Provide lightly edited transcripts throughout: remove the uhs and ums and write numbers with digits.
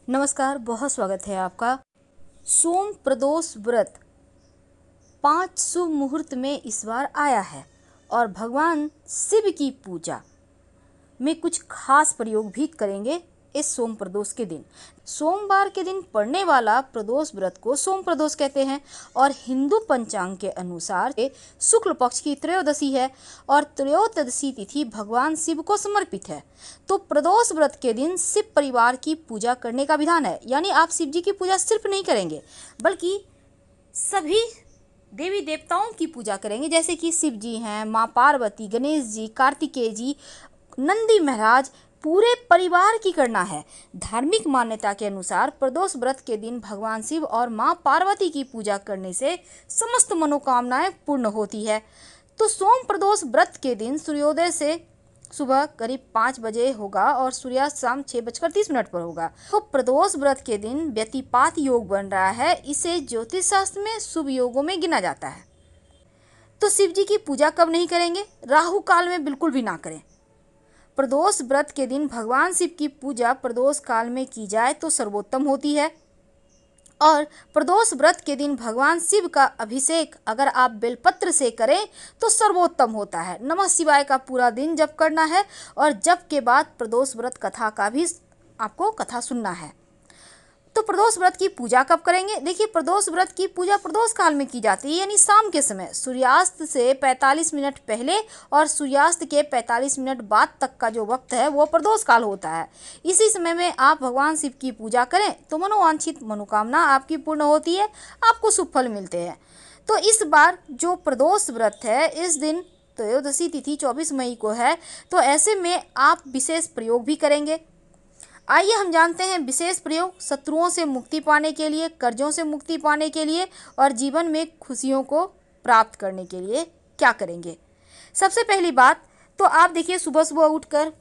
नमस्कार, बहुत स्वागत है आपका। सोम प्रदोष व्रत 5 शुभ मुहूर्त में इस बार आया है और भगवान शिव की पूजा में कुछ खास प्रयोग भी करेंगे इस सोम प्रदोष के दिन। सोमवार के दिन पड़ने वाला प्रदोष व्रत को सोम प्रदोष कहते हैं और हिंदू पंचांग के अनुसार शुक्ल पक्ष की त्रयोदशी है और त्रयोदशी तिथि भगवान शिव को समर्पित है। तो प्रदोष व्रत के दिन शिव परिवार की पूजा करने का विधान है, यानी आप शिव जी की पूजा सिर्फ नहीं करेंगे बल्कि सभी देवी देवताओं की पूजा करेंगे, जैसे कि शिव जी हैं, माँ पार्वती, गणेश जी, कार्तिकेय जी, नंदी महाराज, पूरे परिवार की करना है। धार्मिक मान्यता के अनुसार प्रदोष व्रत के दिन भगवान शिव और माँ पार्वती की पूजा करने से समस्त मनोकामनाएं पूर्ण होती है। तो सोम प्रदोष व्रत के दिन सूर्योदय से सुबह करीब 5 बजे होगा और सूर्यास्त शाम 6:30 पर होगा। तो प्रदोष व्रत के दिन व्यतिपात योग बन रहा है, इसे ज्योतिष शास्त्र में शुभ योगों में गिना जाता है। तो शिव जी की पूजा कब नहीं करेंगे? राहु काल में बिल्कुल भी ना करें। प्रदोष व्रत के दिन भगवान शिव की पूजा प्रदोष काल में की जाए तो सर्वोत्तम होती है और प्रदोष व्रत के दिन भगवान शिव का अभिषेक अगर आप बेलपत्र से करें तो सर्वोत्तम होता है। नमः शिवाय का पूरा दिन जप करना है और जप के बाद प्रदोष व्रत कथा का भी आपको कथा सुनना है। तो प्रदोष व्रत की पूजा कब करेंगे? देखिए, प्रदोष व्रत की पूजा प्रदोष काल में की जाती है, यानी शाम के समय सूर्यास्त से 45 मिनट पहले और सूर्यास्त के 45 मिनट बाद तक का जो वक्त है वो प्रदोष काल होता है। इसी समय में आप भगवान शिव की पूजा करें तो मनोवांछित मनोकामना आपकी पूर्ण होती है, आपको शुभ फल मिलते हैं। तो इस बार जो प्रदोष व्रत है इस दिन त्रयोदशी तिथि 24 मई को है, तो ऐसे में आप विशेष प्रयोग भी करेंगे। आइए हम जानते हैं विशेष प्रयोग शत्रुओं से मुक्ति पाने के लिए, कर्जों से मुक्ति पाने के लिए और जीवन में खुशियों को प्राप्त करने के लिए क्या करेंगे। सबसे पहली बात तो आप देखिए, सुबह सुबह उठकर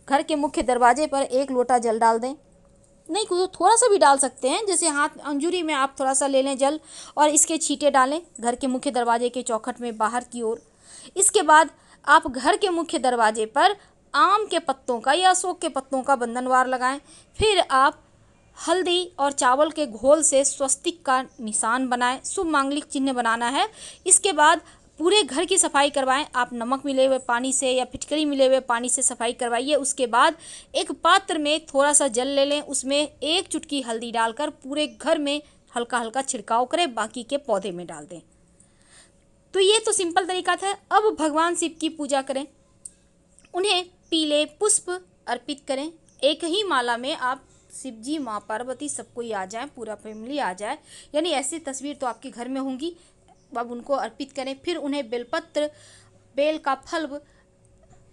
घर के मुख्य दरवाजे पर 1 लोटा जल डाल दें। नहीं तो थोड़ा सा भी डाल सकते हैं, जैसे हाथ अंजुरी में आप थोड़ा सा ले लें जल और इसके छींटे डालें घर के मुख्य दरवाजे के चौखट में बाहर की ओर। इसके बाद आप घर के मुख्य दरवाजे पर आम के पत्तों का या अशोक के पत्तों का बंधनवार लगाएं। फिर आप हल्दी और चावल के घोल से स्वस्तिक का निशान बनाएं, शुभ मांगलिक चिन्ह बनाना है। इसके बाद पूरे घर की सफाई करवाएं। आप नमक मिले हुए पानी से या फिटकरी मिले हुए पानी से सफाई करवाइए। उसके बाद एक पात्र में थोड़ा सा जल ले लें, उसमें 1 चुटकी हल्दी डालकर पूरे घर में हल्का हल्का छिड़काव करें, बाकी के पौधे में डाल दें। तो ये तो सिंपल तरीका था। अब भगवान शिव की पूजा करें, उन्हें पीले पुष्प अर्पित करें। एक ही माला में आप शिव जी, माँ पार्वती सब कोई आ जाए, पूरा फैमिली आ जाए, यानी ऐसी तस्वीर तो आपके घर में होंगी। अब उनको अर्पित करें। फिर उन्हें बेलपत्र, बेल का फल,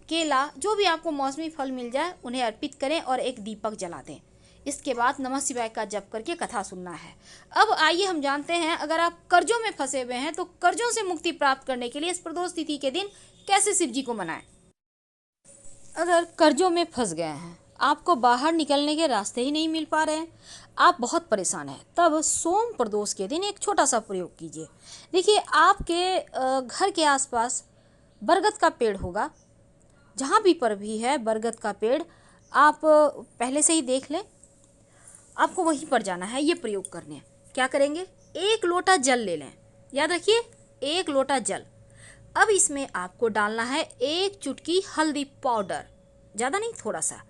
केला, जो भी आपको मौसमी फल मिल जाए उन्हें अर्पित करें और एक दीपक जला दें। इसके बाद नमः शिवाय का जप करके कथा सुनना है। अब आइए हम जानते हैं, अगर आप कर्जों में फंसे हुए हैं तो कर्जों से मुक्ति प्राप्त करने के लिए इस प्रदोष तिथि के दिन कैसे शिव जी को मनाएं। अगर कर्जों में फंस गए हैं, आपको बाहर निकलने के रास्ते ही नहीं मिल पा रहे हैं, आप बहुत परेशान हैं, तब सोम प्रदोष के दिन एक छोटा सा प्रयोग कीजिए। देखिए, आपके घर के आसपास बरगद का पेड़ होगा, जहाँ पर भी है बरगद का पेड़ आप पहले से ही देख लें, आपको वहीं पर जाना है, ये प्रयोग करने। क्या करेंगे? 1 लोटा जल ले लें, याद रखिए 1 लोटा जल। अब इसमें आपको डालना है 1 चुटकी हल्दी पाउडर, ज़्यादा नहीं, थोड़ा सा।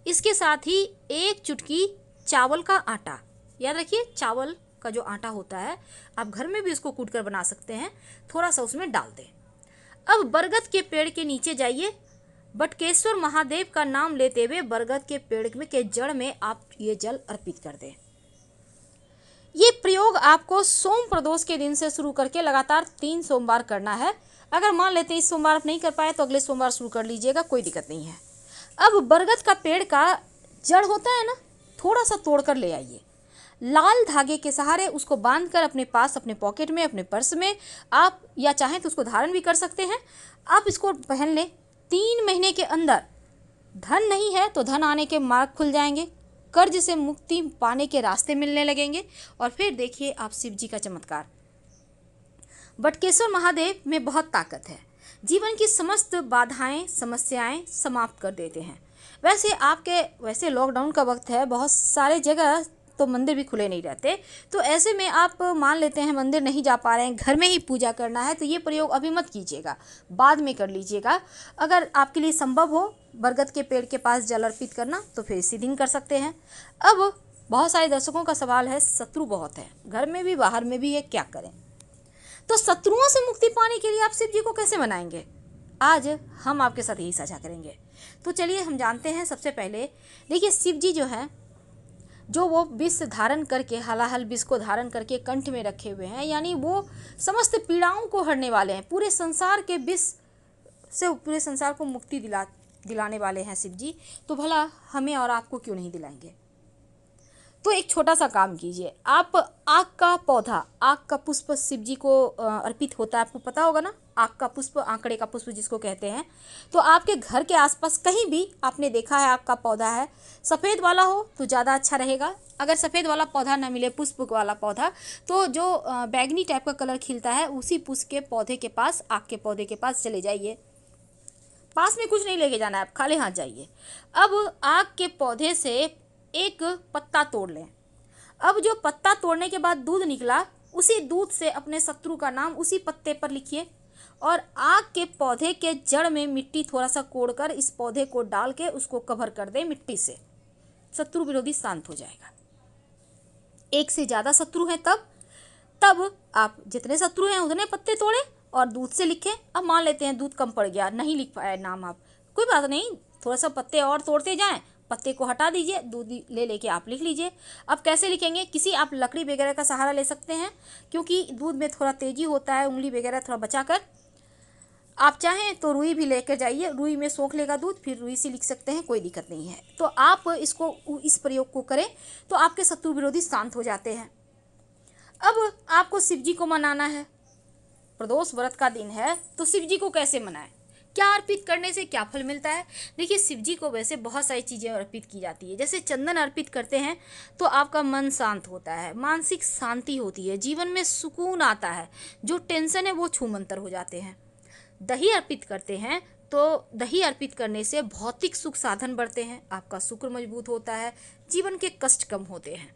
इसके साथ ही 1 चुटकी चावल का आटा, याद रखिए चावल का जो आटा होता है आप घर में भी उसको कूट कर बना सकते हैं, थोड़ा सा उसमें डाल दें। अब बरगद के पेड़ के नीचे जाइए, बटकेश्वर महादेव का नाम लेते हुए बरगद के पेड़ में के जड़ में आप ये जल अर्पित कर दें। ये प्रयोग आपको सोम प्रदोष के दिन से शुरू करके लगातार 3 सोमवार करना है। अगर मान लेते हैं इस सोमवार आप नहीं कर पाए तो अगले सोमवार शुरू कर लीजिएगा, कोई दिक्कत नहीं है। अब बरगद का पेड़ का जड़ होता है ना, थोड़ा सा तोड़कर ले आइए, लाल धागे के सहारे उसको बांधकर अपने पास, अपने पॉकेट में, अपने पर्स में, आप या चाहें तो उसको धारण भी कर सकते हैं। आप इसको पहन लें। 3 महीने के अंदर धन नहीं है तो धन आने के मार्ग खुल जाएंगे, कर्ज से मुक्ति पाने के रास्ते मिलने लगेंगे और फिर देखिए आप शिव जी का चमत्कार। बटकेश्वर महादेव में बहुत ताकत है, जीवन की समस्त बाधाएं, समस्याएं समाप्त कर देते हैं। वैसे लॉकडाउन का वक्त है, बहुत सारे जगह तो मंदिर भी खुले नहीं रहते। तो ऐसे में आप मान लेते हैं मंदिर नहीं जा पा रहे हैं, घर में ही पूजा करना है, तो ये प्रयोग अभी मत कीजिएगा, बाद में कर लीजिएगा। अगर आपके लिए संभव हो बरगद के पेड़ के पास जल अर्पित करना, तो फिर इसी दिन कर सकते हैं। अब बहुत सारे दर्शकों का सवाल है, शत्रु बहुत है, घर में भी बाहर में भी है, क्या करें? तो शत्रुओं से मुक्ति पाने के लिए आप शिव जी को कैसे मनाएंगे, आज हम आपके साथ यही साझा करेंगे। तो चलिए हम जानते हैं। सबसे पहले देखिए, शिव जी जो है, जो वो विष धारण करके, हलाहल विष को धारण करके कंठ में रखे हुए हैं, यानी वो समस्त पीड़ाओं को हरने वाले हैं, पूरे संसार के विष से पूरे संसार को मुक्ति दिलाने वाले हैं शिव जी। तो भला हमें और आपको क्यों नहीं दिलाएंगे? तो एक छोटा सा काम कीजिए, आप आग का पौधा, आग का पुष्प शिव जी को अर्पित होता है, आपको पता होगा ना, आग का पुष्प, आंकड़े का पुष्प जिसको कहते हैं। तो आपके घर के आसपास कहीं भी आपने देखा है आग का पौधा है, सफ़ेद वाला हो तो ज़्यादा अच्छा रहेगा। अगर सफ़ेद वाला पौधा ना मिले, पुष्प वाला पौधा, तो जो बैगनी टाइप का कलर खिलता है, उसी पुष्प के पौधे के पास, आग के पौधे के पास चले जाइए। पास में कुछ नहीं लेके जाना है, आप खाली हाथ जाइए। अब आग के पौधे से एक पत्ता तोड़ लें। अब जो पत्ता तोड़ने के बाद दूध निकला, उसी दूध से अपने शत्रु का नाम उसी पत्ते पर लिखिए, और आग के पौधे के जड़ में मिट्टी थोड़ा सा कोड़कर इस पौधे को डाल के उसको कवर कर दें मिट्टी से। शत्रु विरोधी शांत हो जाएगा। एक से ज़्यादा शत्रु हैं तब आप जितने शत्रु हैं उतने पत्ते तोड़ें और दूध से लिखें। अब मान लेते हैं दूध कम पड़ गया, नहीं लिख पाए नाम आप, कोई बात नहीं, थोड़ा सा पत्ते और तोड़ते जाएं, पत्ते को हटा दीजिए, दूध ले लेके आप लिख लीजिए। अब कैसे लिखेंगे? किसी आप लकड़ी वगैरह का सहारा ले सकते हैं, क्योंकि दूध में थोड़ा तेजी होता है, उंगली वगैरह थोड़ा बचाकर। आप चाहें तो रुई भी लेकर जाइए, रुई में सोख लेगा दूध, फिर रुई से लिख सकते हैं, कोई दिक्कत नहीं है। तो आप इस प्रयोग को करें तो आपके शत्रु विरोधी शांत हो जाते हैं। अब आपको शिव जी को मनाना है, प्रदोष व्रत का दिन है, तो शिव जी को कैसे मनाएं, क्या अर्पित करने से क्या फल मिलता है? देखिए, शिव जी को वैसे बहुत सारी चीज़ें अर्पित की जाती है। जैसे चंदन अर्पित करते हैं तो आपका मन शांत होता है, मानसिक शांति होती है, जीवन में सुकून आता है, जो टेंशन है वो छूमंतर हो जाते हैं। दही अर्पित करते हैं तो दही अर्पित करने से भौतिक सुख साधन बढ़ते हैं, आपका शुक्र मजबूत होता है, जीवन के कष्ट कम होते हैं।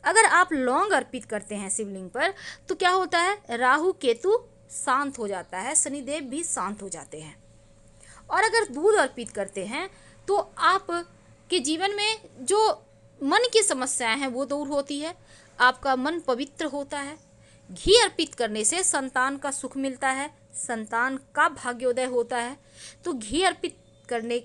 अगर आप लौंग अर्पित करते हैं शिवलिंग पर तो क्या होता है? राहु केतु शांत हो जाता है, शनिदेव भी शांत हो जाते हैं। और अगर दूध अर्पित करते हैं तो आप के जीवन में जो मन की समस्याएं हैं वो दूर होती है, आपका मन पवित्र होता है। घी अर्पित करने से संतान का सुख मिलता है, संतान का भाग्योदय होता है। तो घी अर्पित करने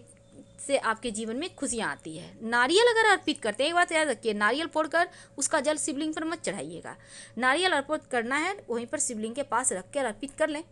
से आपके जीवन में खुशियाँ आती है। नारियल अगर अर्पित करते हैं, एक बात याद रखिए, नारियल फोड़कर उसका जल शिवलिंग पर मत चढ़ाइएगा, नारियल अर्पित करना है वहीं पर शिवलिंग के पास रख कर अर्पित कर लें,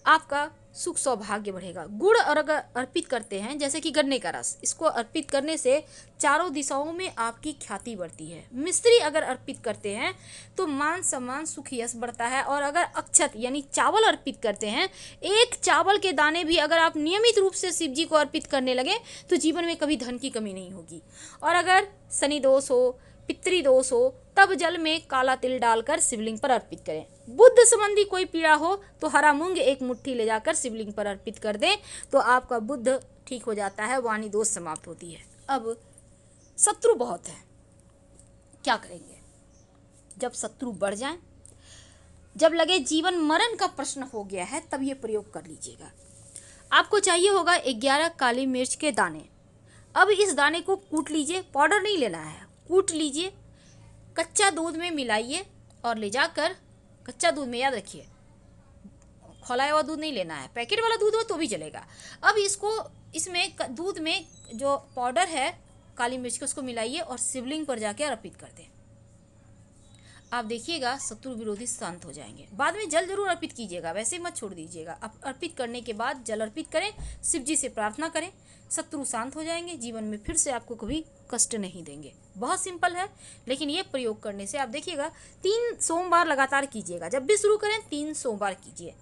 आपका सुख सौभाग्य बढ़ेगा। गुड़ और अगर अर्पित करते हैं, जैसे कि गन्ने का रस, इसको अर्पित करने से चारों दिशाओं में आपकी ख्याति बढ़ती है। मिश्री अगर अर्पित करते हैं तो मान सम्मान सुख यश बढ़ता है। और अगर अक्षत यानी चावल अर्पित करते हैं, एक चावल के दाने भी अगर आप नियमित रूप से शिव जी को अर्पित करने लगे तो जीवन में कभी धन की कमी नहीं होगी। और अगर शनि दोष हो, पितृदोष हो, तब जल में काला तिल डालकर शिवलिंग पर अर्पित करें। बुद्ध संबंधी कोई पीड़ा हो तो हरा मूंग एक मुट्ठी ले जाकर शिवलिंग पर अर्पित कर दें, तो आपका बुद्ध ठीक हो जाता है, वाणी दोष समाप्त होती है। अब शत्रु बहुत है, क्या करेंगे? जब शत्रु बढ़ जाएं, जब लगे जीवन मरण का प्रश्न हो गया है, तब ये प्रयोग कर लीजिएगा। आपको चाहिए होगा 11 काली मिर्च के दाने। अब इस दाने को कूट लीजिए, पाउडर नहीं लेना है, कूट लीजिए, कच्चा दूध में मिलाइए और ले जाकर, कच्चा दूध में याद रखिए, खौलाया हुआ दूध नहीं लेना है, पैकेट वाला दूध हो तो भी चलेगा। अब इसमें दूध में जो पाउडर है काली मिर्च का, उसको मिलाइए और शिवलिंग पर जाके अर्पित कर दें। आप देखिएगा शत्रु विरोधी शांत हो जाएंगे। बाद में जल जरूर अर्पित कीजिएगा, वैसे मत छोड़ दीजिएगा। आप अर्पित करने के बाद जल अर्पित करें, शिव जी से प्रार्थना करें, शत्रु शांत हो जाएंगे, जीवन में फिर से आपको कभी कष्ट नहीं देंगे। बहुत सिंपल है, लेकिन ये प्रयोग करने से आप देखिएगा 3 सोमवार लगातार कीजिएगा, जब भी शुरू करें 3 सोमवार कीजिए।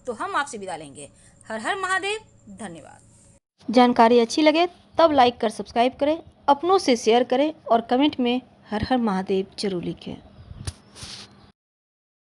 तो हम आपसे विदा लेंगे। हर हर महादेव, धन्यवाद। जानकारी अच्छी लगे तब लाइक कर सब्सक्राइब करें, अपनों से शेयर करें और कमेंट में हर हर महादेव जरूर लिखें।